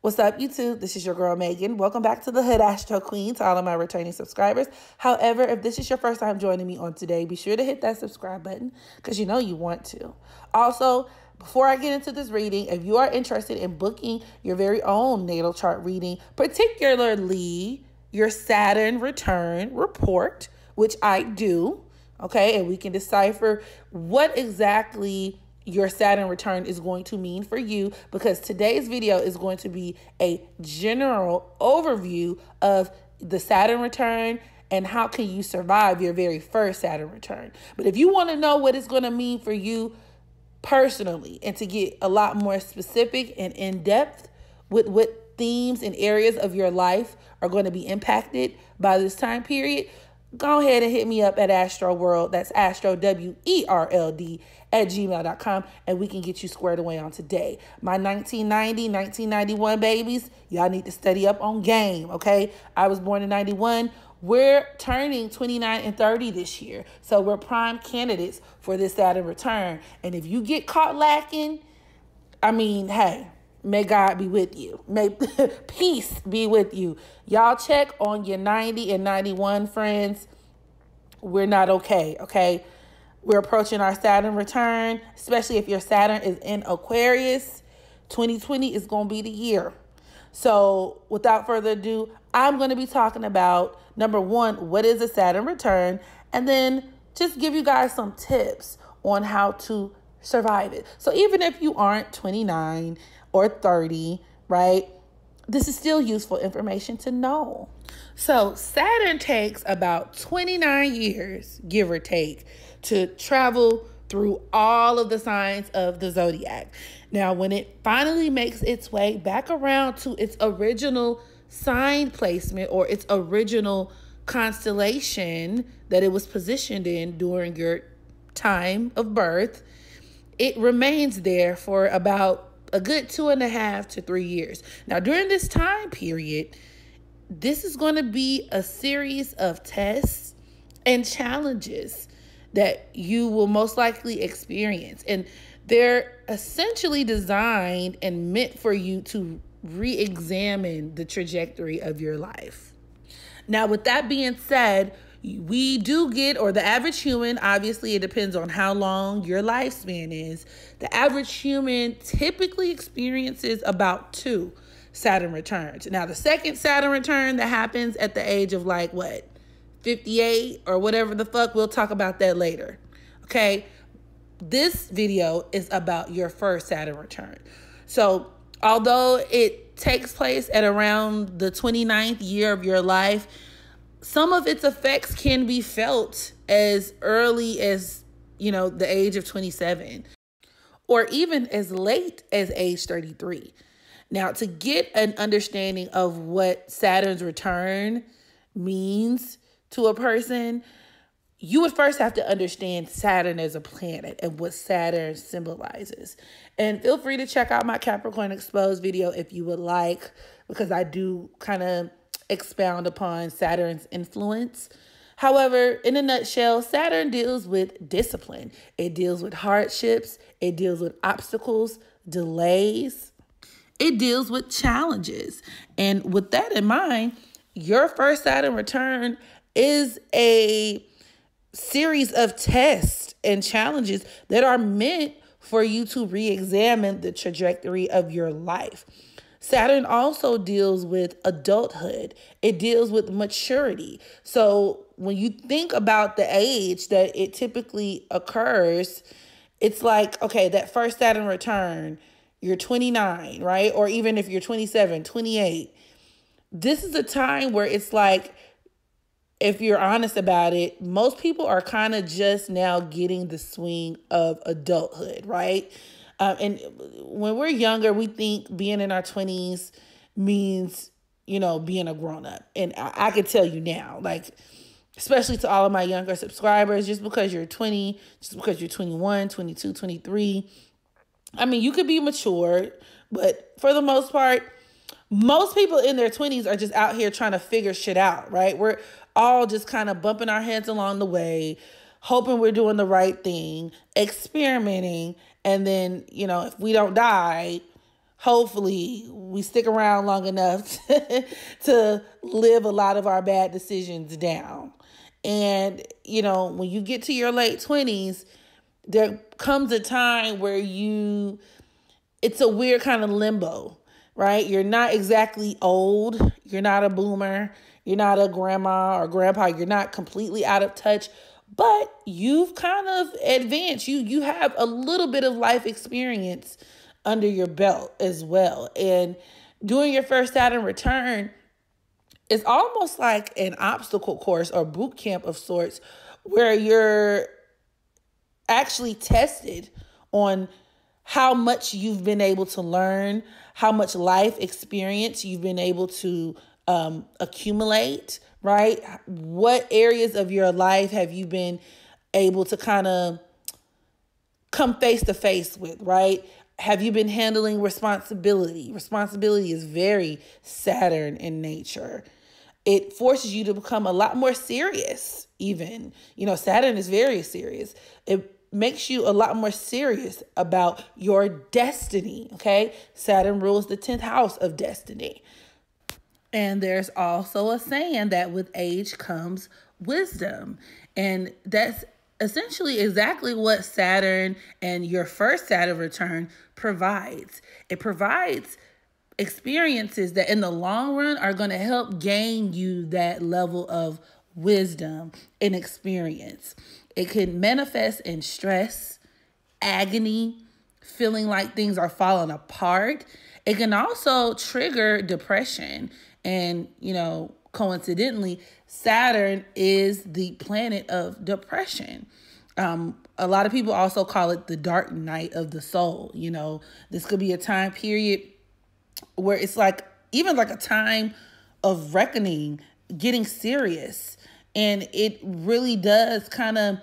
What's up, YouTube? This is your girl, Megan. Welcome back to the Hood Astro Queen, to all of my returning subscribers. However, if this is your first time joining me on today, be sure to hit that subscribe button because you know you want to. Also, before I get into this reading, if you are interested in booking your very own natal chart reading, particularly your Saturn return report, which I do, okay, and we can decipher what exactly your Saturn return is going to mean for you, because today's video is going to be a general overview of the Saturn return and how can you survive your very first Saturn return. But if you want to know what it's going to mean for you personally and to get a lot more specific and in-depth with what themes and areas of your life are going to be impacted by this time period, go ahead and hit me up at astrowerld. That's astrowerld at gmail.com, and we can get you squared away on today. My 1990, 1991 babies, y'all need to study up on game, okay? I was born in 91. We're turning 29 and 30 this year, so we're prime candidates for this Saturn return. And if you get caught lacking, I mean, hey, may God be with you. May peace be with you. Y'all check on your 90 and 91 friends. We're not okay, okay? We're approaching our Saturn return, especially if your Saturn is in Aquarius. 2020 is going to be the year. So without further ado, I'm going to be talking about, number one, what is a Saturn return? And then just give you guys some tips on how to survive it. So even if you aren't 29 or 30, right, this is still useful information to know. So Saturn takes about 29 years, give or take, to travel through all of the signs of the zodiac. Now, when it finally makes its way back around to its original sign placement or its original constellation that it was positioned in during your time of birth, it remains there for about a good 2.5 to 3 years. Now, during this time period, this is going to be a series of tests and challenges that you will most likely experience. And they're essentially designed and meant for you to re-examine the trajectory of your life. Now, with that being said, we do get, or the average human, obviously it depends on how long your lifespan is, the average human typically experiences about 2 Saturn returns. Now, the second Saturn return that happens at the age of 58 or whatever the fuck, we'll talk about that later. Okay, this video is about your first Saturn return. So although it takes place at around the 29th year of your life, some of its effects can be felt as early as, the age of 27 or even as late as age 33. Now, to get an understanding of what Saturn's return means to a person, you would first have to understand Saturn as a planet and what Saturn symbolizes. And feel free to check out my Capricorn Exposed video if you would like, because I do kind of expound upon Saturn's influence. However, in a nutshell, Saturn deals with discipline. It deals with hardships. It deals with obstacles, delays. It deals with challenges. And with that in mind, your first Saturn return is a series of tests and challenges that are meant for you to re-examine the trajectory of your life. Saturn also deals with adulthood. It deals with maturity. So when you think about the age that it typically occurs, it's like, okay, that first Saturn return, you're 29, right? Or even if you're 27, 28, this is a time where it's like, if you're honest about it, most people are kind of just now getting the swing of adulthood, right? And when we're younger, we think being in our 20s means, being a grown up. And I can tell you now, especially to all of my younger subscribers, just because you're 20, just because you're 21, 22, 23, I mean, you could be mature, but for the most part, most people in their 20s are just out here trying to figure shit out, right? We're all just kind of bumping our heads along the way, hoping we're doing the right thing, experimenting. And then, if we don't die, hopefully we stick around long enough to live a lot of our bad decisions down. And, when you get to your late 20s, there comes a time where it's a weird kind of limbo, right? You're not exactly old. You're not a boomer. You're not a grandma or grandpa. You're not completely out of touch, but you've kind of advanced. You have a little bit of life experience under your belt as well. And doing your first Saturn return is almost like an obstacle course or boot camp of sorts, where you're actually tested on how much you've been able to learn, how much life experience you've been able to accumulate, right? What areas of your life have you been able to kind of come face to face with, right? Have you been handling responsibility? Responsibility is very Saturn in nature. It forces you to become a lot more serious, even. Saturn is very serious. It makes you a lot more serious about your destiny, okay? Saturn rules the 10th house of destiny. And there's also a saying that with age comes wisdom. And that's essentially exactly what Saturn and your first Saturn return provides. It provides experiences that in the long run are going to help gain you that level of wisdom and experience. It can manifest in stress, agony, feeling like things are falling apart. It can also trigger depression. And, coincidentally, Saturn is the planet of depression. A lot of people also call it the dark night of the soul. This could be a time period where it's even like a time of reckoning, getting serious. And it really does kind of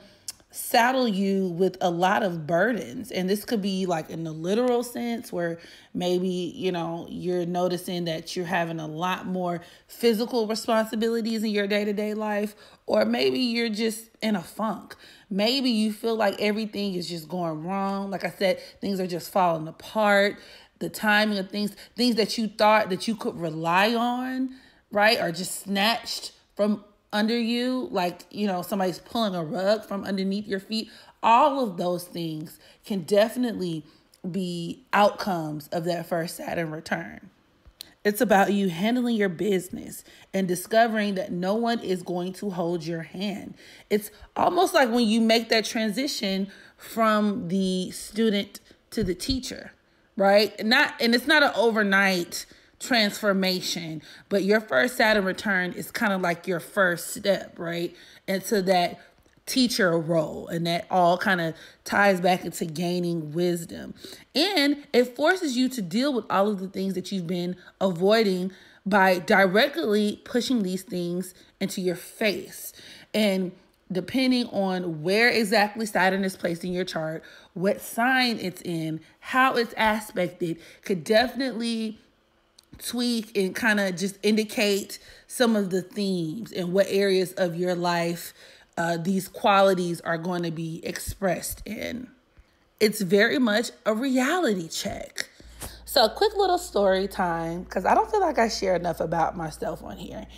saddle you with a lot of burdens. And this could be like in the literal sense where maybe, you're noticing that you're having a lot more physical responsibilities in your day-to-day life, or maybe you're just in a funk. Maybe you feel like everything is just going wrong. Like I said, things are just falling apart. The timing of things that you thought that you could rely on, right, are just snatched from under you, like, somebody's pulling a rug from underneath your feet. All of those things can definitely be outcomes of that first Saturn return. It's about you handling your business and discovering that no one is going to hold your hand. It's almost like when you make that transition from the student to the teacher, right? And it's not an overnight transformation, but your first Saturn return is kind of like your first step, right, into that teacher role. And that all kind of ties back into gaining wisdom. And it forces you to deal with all of the things that you've been avoiding by directly pushing these things into your face. And depending on where exactly Saturn is placed in your chart, what sign it's in, how it's aspected, could definitely tweak and kind of just indicate some of the themes and what areas of your life these qualities are going to be expressed in. It's very much a reality check. So a quick little story time, because I don't feel like I share enough about myself on here.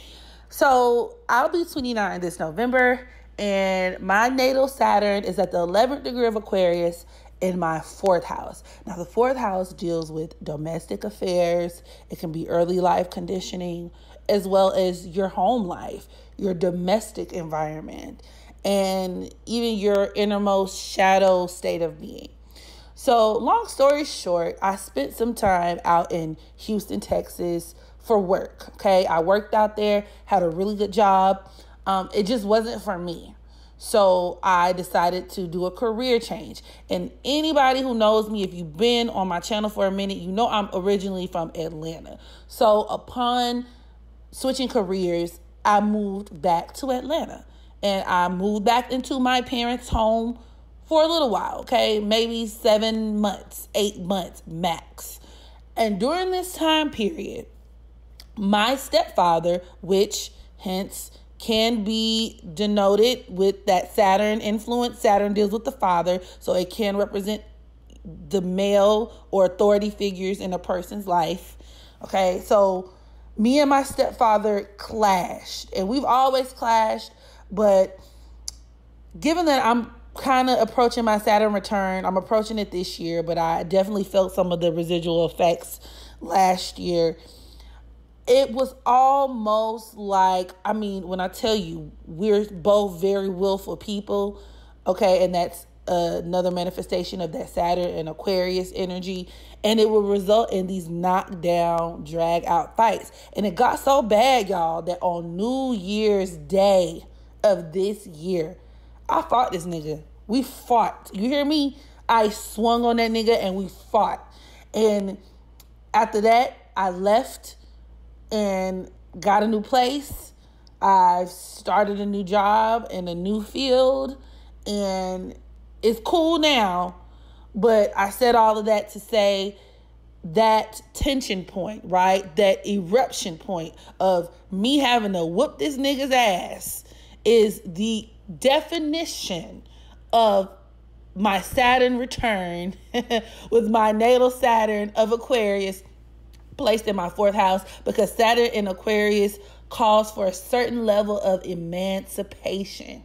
So I'll be 29 this November, and my natal Saturn is at the 11th degree of Aquarius in my 4th house. Now, the 4th house deals with domestic affairs. It can be early life conditioning, as well as your home life, your domestic environment, and even your innermost shadow state of being. So long story short, I spent some time out in Houston, Texas for work. Okay, I worked out there, had a really good job. It just wasn't for me. So I decided to do a career change. And anybody who knows me, if you've been on my channel for a minute, you know I'm originally from Atlanta. So upon switching careers, I moved back to Atlanta. And I moved back into my parents' home for a little while, okay? Maybe 7 months, 8 months max. And during this time period, my stepfather, which hence can be denoted with that Saturn influence. Saturn deals with the father, so it can represent the male or authority figures in a person's life. Okay, so me and my stepfather clashed, and we've always clashed, but given that I'm kind of approaching my Saturn return, I'm approaching it this year, but I definitely felt some of the residual effects last year. It was almost like, I mean, when I tell you, we're both very willful people, okay, and that's another manifestation of that Saturn and Aquarius energy, and it will result in these knockdown, drag out fights. And it got so bad, y'all, that on New Year's Day of this year, I fought this nigga. We fought. You hear me? I swung on that nigga and we fought. And after that, I left and got a new place. I've started a new job in a new field, and it's cool now. But I said all of that to say that tension point, right? That eruption point of me having to whoop this nigga's ass is the definition of my Saturn return with my natal Saturn of Aquarius placed in my 4th house, because Saturn in Aquarius calls for a certain level of emancipation,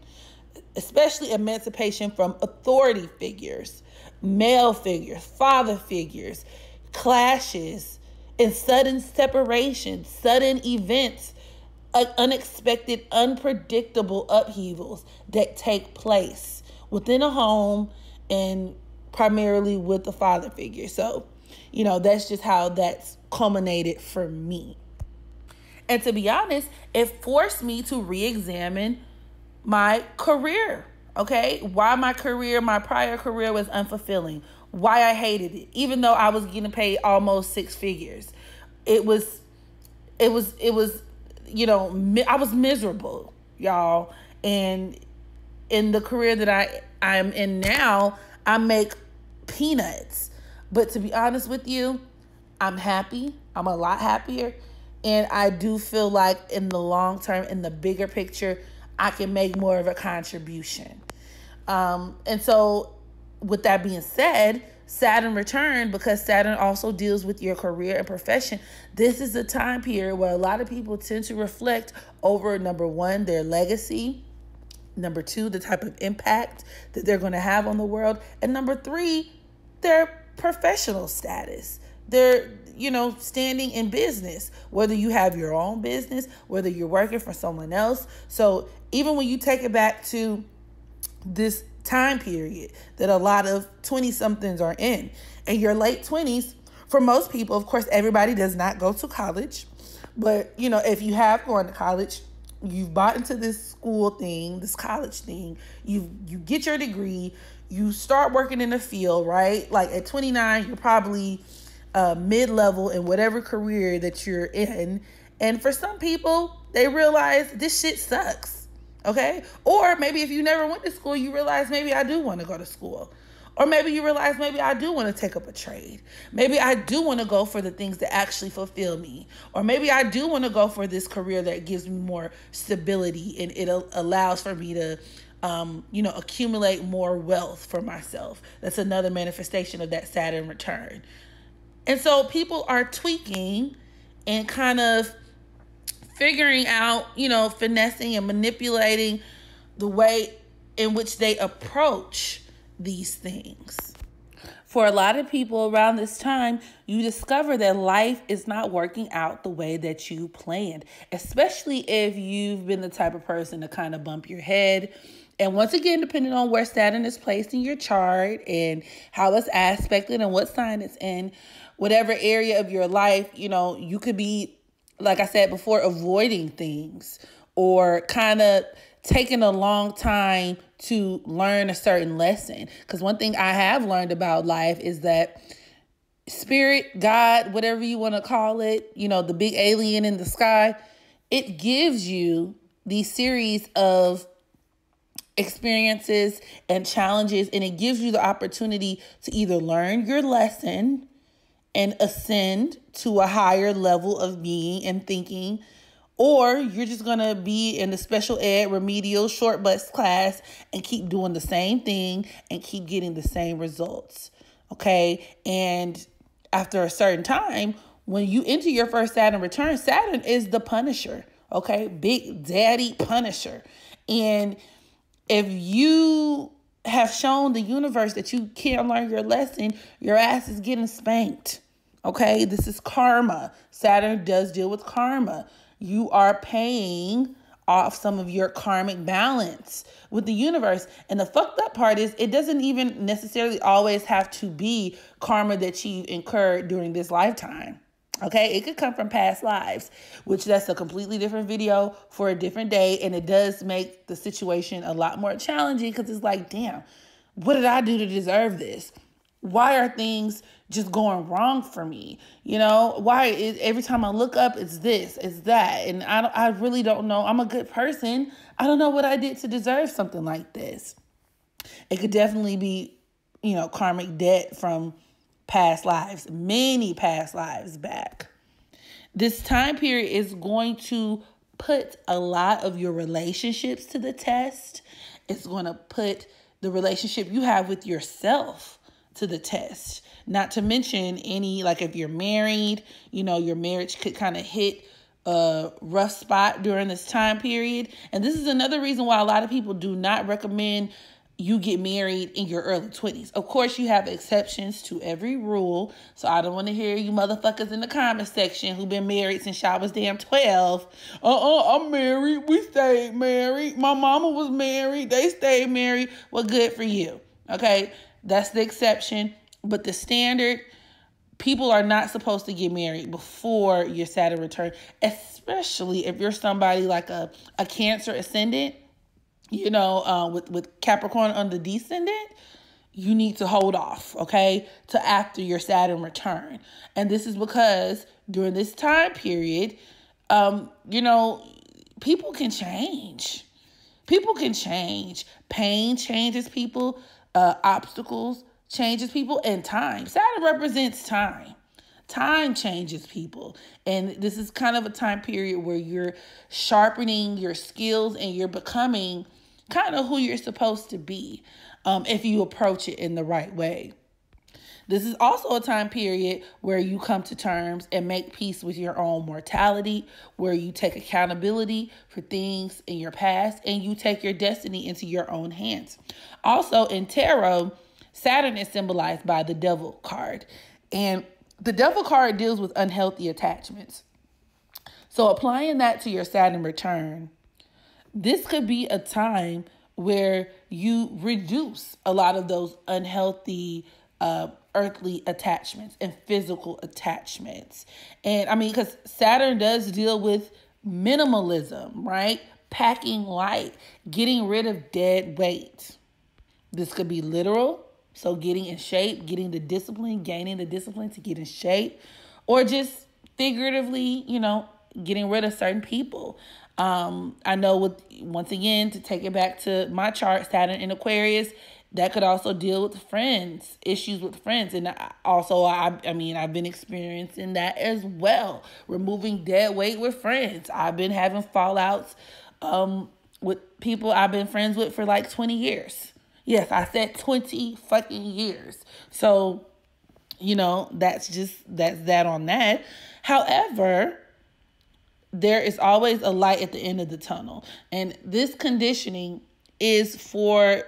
especially emancipation from authority figures, male figures, father figures, clashes, and sudden separations, sudden events, unexpected, unpredictable upheavals that take place within a home and primarily with the father figure. So, that's just how that's culminated for me. And to be honest, it forced me to re-examine my career, okay? Why my prior career was unfulfilling, why I hated it, even though I was getting paid almost 6 figures. I was miserable, y'all. And in the career that I'm in now, I make peanuts. But to be honest with you, I'm happy. I'm a lot happier. And I do feel like in the long term, in the bigger picture, I can make more of a contribution. And so with that being said, Saturn return, because Saturn also deals with your career and profession. This is a time period where a lot of people tend to reflect over, number one, their legacy. Number two, the type of impact that they're going to have on the world. And number three, their professional status. Their, standing in business, whether you have your own business, whether you're working for someone else. So even when you take it back to this time period that a lot of 20-somethings are in your late 20s, for most people, of course, everybody does not go to college. But, if you have gone to college, you've bought into this school thing, this college thing, you get your degree, you start working in the field, right? Like at 29, you're probably mid-level in whatever career that you're in. And for some people, they realize this shit sucks, okay? Or maybe if you never went to school, you realize maybe I do want to go to school. Or maybe you realize maybe I do want to take up a trade. Maybe I do want to go for the things that actually fulfill me. Or maybe I do want to go for this career that gives me more stability and it allows for me to accumulate more wealth for myself. That's another manifestation of that Saturn return. And so people are tweaking and kind of figuring out, finessing and manipulating the way in which they approach these things. For a lot of people around this time, you discover that life is not working out the way that you planned, especially if you've been the type of person to kind of bump your head. And once again, depending on where Saturn is placed in your chart and how it's aspected and what sign it's in, whatever area of your life, you could be, like I said before, avoiding things or kind of taking a long time to learn a certain lesson. Because one thing I have learned about life is that spirit, God, whatever you want to call it, the big alien in the sky, it gives you these series of experiences and challenges, and it gives you the opportunity to either learn your lesson and ascend to a higher level of being and thinking, or you're just going to be in the special ed remedial short bus class and keep doing the same thing and keep getting the same results. Okay. And after a certain time, when you enter your first Saturn return, Saturn is the Punisher. Okay. Big Daddy Punisher. And if you have shown the universe that you can't learn your lesson, your ass is getting spanked. Okay. This is karma. Saturn does deal with karma. You are paying off some of your karmic balance with the universe. And the fucked up part is it doesn't even necessarily always have to be karma that you incurred during this lifetime. Okay, it could come from past lives, which that's a completely different video for a different day. And it does make the situation a lot more challenging because it's like, damn, what did I do to deserve this? Why are things just going wrong for me? You know, why is every time I look up, it's this, it's that. And I really don't know. I'm a good person. I don't know what I did to deserve something like this. It could definitely be, karmic debt from past lives, many past lives back. This time period is going to put a lot of your relationships to the test. It's going to put the relationship you have with yourself to the test. Not to mention like if you're married, your marriage could kind of hit a rough spot during this time period. And this is another reason why a lot of people do not recommend you get married in your early 20s. Of course, you have exceptions to every rule. So I don't want to hear you motherfuckers in the comment section who've been married since y'all was damn 12. I'm married. We stayed married. My mama was married. They stayed married. Well, good for you. Okay. That's the exception. But the standard, people are not supposed to get married before your Saturn return, especially if you're somebody like a Cancer ascendant. With Capricorn on the descendant, you need to hold off, okay, to after your Saturn return. And this is because during this time period, people can change. People can change. Pain changes people. Obstacles changes people, and time. Saturn represents time. Time changes people. And this is kind of a time period where you're sharpening your skills and you're becoming kind of who you're supposed to be if you approach it in the right way. This is also a time period where you come to terms and make peace with your own mortality, where you take accountability for things in your past and you take your destiny into your own hands. Also in tarot, Saturn is symbolized by the Devil card. And the Devil card deals with unhealthy attachments. So applying that to your Saturn return, this could be a time where you reduce a lot of those unhealthy earthly attachments and physical attachments. And I mean, because Saturn does deal with minimalism, right? Packing light, getting rid of dead weight. This could be literal. So getting in shape, getting the discipline, gaining the discipline to get in shape, or just figuratively, getting rid of certain people. I know once again, to take it back to my chart, Saturn in Aquarius, that could also deal with friends, issues with friends. And I've been experiencing that as well. Removing dead weight with friends. I've been having fallouts with people I've been friends with for like 20 years. Yes, I said 20 fucking years. So, that's that on that. However, there is always a light at the end of the tunnel. And this conditioning is for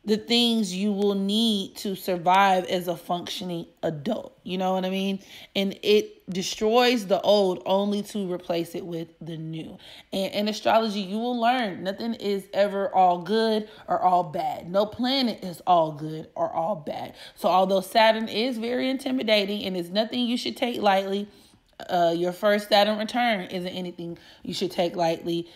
the things you will need to survive as a functioning adult. You know what I mean? And it destroys the old only to replace it with the new. And in astrology, you will learn nothing is ever all good or all bad. No planet is all good or all bad. So although Saturn is very intimidating and is nothing you should take lightly, your first Saturn return isn't anything you should take lightly.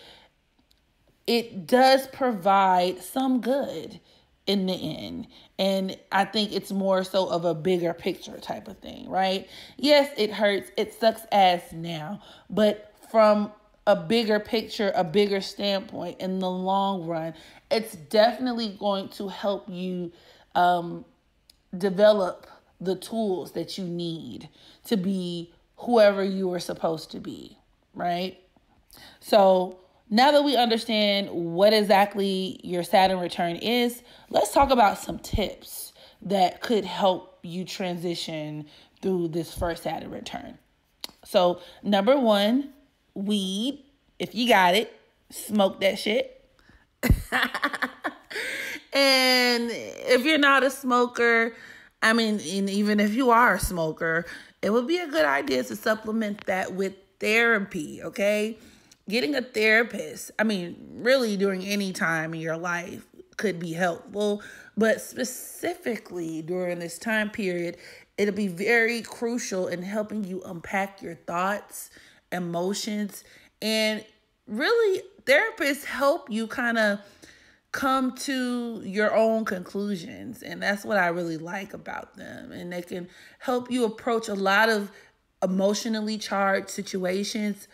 It does provide some good in the end. And I think it's more so of a bigger picture type of thing, right? Yes, it hurts. It sucks ass now. But from a bigger picture, a bigger standpoint in the long run, it's definitely going to help you develop the tools that you need to be whoever you are supposed to be, right? So now that we understand what exactly your Saturn return is, let's talk about some tips that could help you transition through this first Saturn return. So number one, weed. If you got it, smoke that shit. And if you're not a smoker, I mean, and even if you are a smoker, it would be a good idea to supplement that with therapy, okay? Getting a therapist, I mean, really during any time in your life could be helpful, but specifically during this time period, it'll be very crucial in helping you unpack your thoughts, emotions, and really therapists help you kind of come to your own conclusions. And that's what I really like about them. And they can help you approach a lot of emotionally charged situations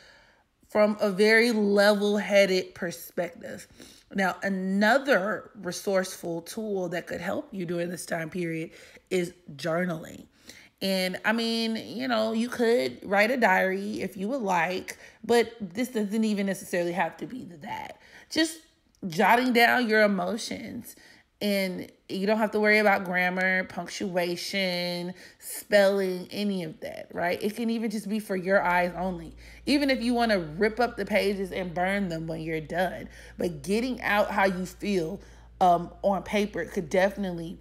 from a very level-headed perspective. Now, another resourceful tool that could help you during this time period is journaling. And I mean, you know, you could write a diary if you would like, but this doesn't even necessarily have to be that. Just jotting down your emotions, and you don't have to worry about grammar, punctuation, spelling, any of that, right? It can even just be for your eyes only. Even if you want to rip up the pages and burn them when you're done. But getting out how you feel on paper could definitely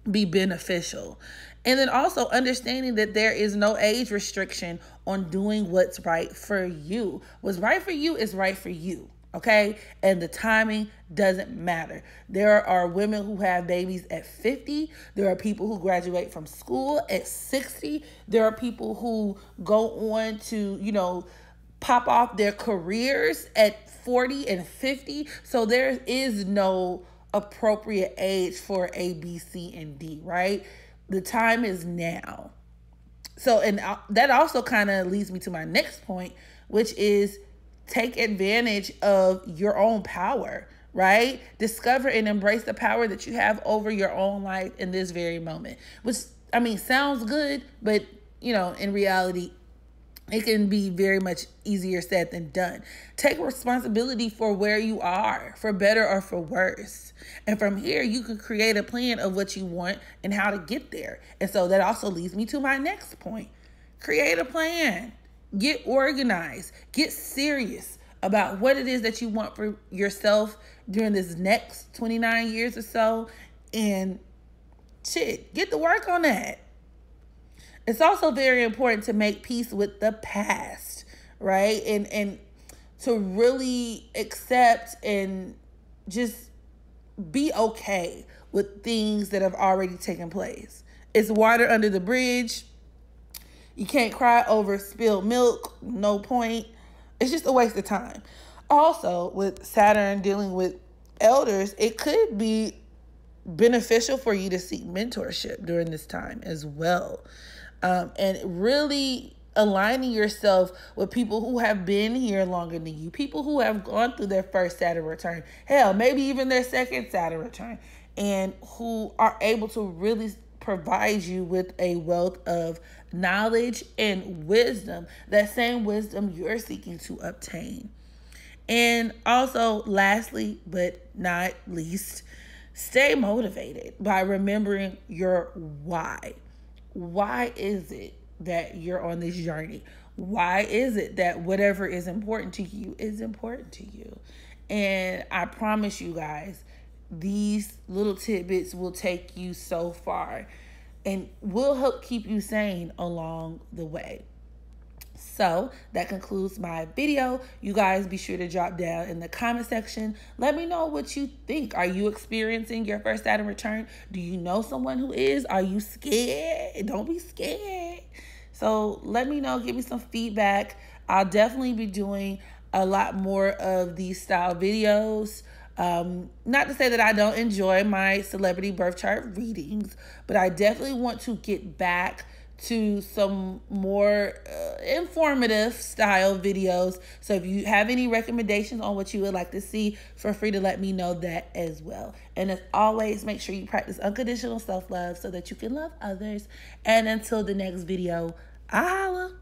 be beneficial. And then also understanding that there is no age restriction on doing what's right for you. What's right for you is right for you. Okay? And the timing doesn't matter. There are women who have babies at 50. There are people who graduate from school at 60. There are people who go on to, you know, pop off their careers at 40 and 50. So there is no appropriate age for A, B, C, and D, right? The time is now. So, and that also kind of leads me to my next point, which is take advantage of your own power, right? Discover and embrace the power that you have over your own life in this very moment, which, I mean, sounds good, but, you know, in reality, it can be very much easier said than done. Take responsibility for where you are, for better or for worse. And from here, you can create a plan of what you want and how to get there. And so that also leads me to my next point. Create a plan. Get organized. Get serious about what it is that you want for yourself during this next 29 years or so. And shit, get to work on that. It's also very important to make peace with the past, right? And to really accept and just be okay with things that have already taken place. It's water under the bridge. You can't cry over spilled milk. No point. It's just a waste of time. Also, with Saturn dealing with elders, it could be beneficial for you to seek mentorship during this time as well. And really aligning yourself with people who have been here longer than you, people who have gone through their first Saturn return, hell, maybe even their second Saturn return, and who are able to really provide you with a wealth of knowledge and wisdom, that same wisdom you're seeking to obtain. And also, lastly, but not least, stay motivated by remembering your why. Why is it that you're on this journey? Why is it that whatever is important to you is important to you? And I promise you guys, these little tidbits will take you so far and will help keep you sane along the way. So that concludes my video. You guys be sure to drop down in the comment section. Let me know what you think. Are you experiencing your first Saturn return? Do you know someone who is? Are you scared? Don't be scared. So let me know. Give me some feedback. I'll definitely be doing a lot more of these style videos. Not to say that I don't enjoy my celebrity birth chart readings, but I definitely want to get back to some more informative style videos. So if you have any recommendations on what you would like to see, feel free to let me know that as well. And as always, make sure you practice unconditional self-love so that you can love others. And until the next video, I holla.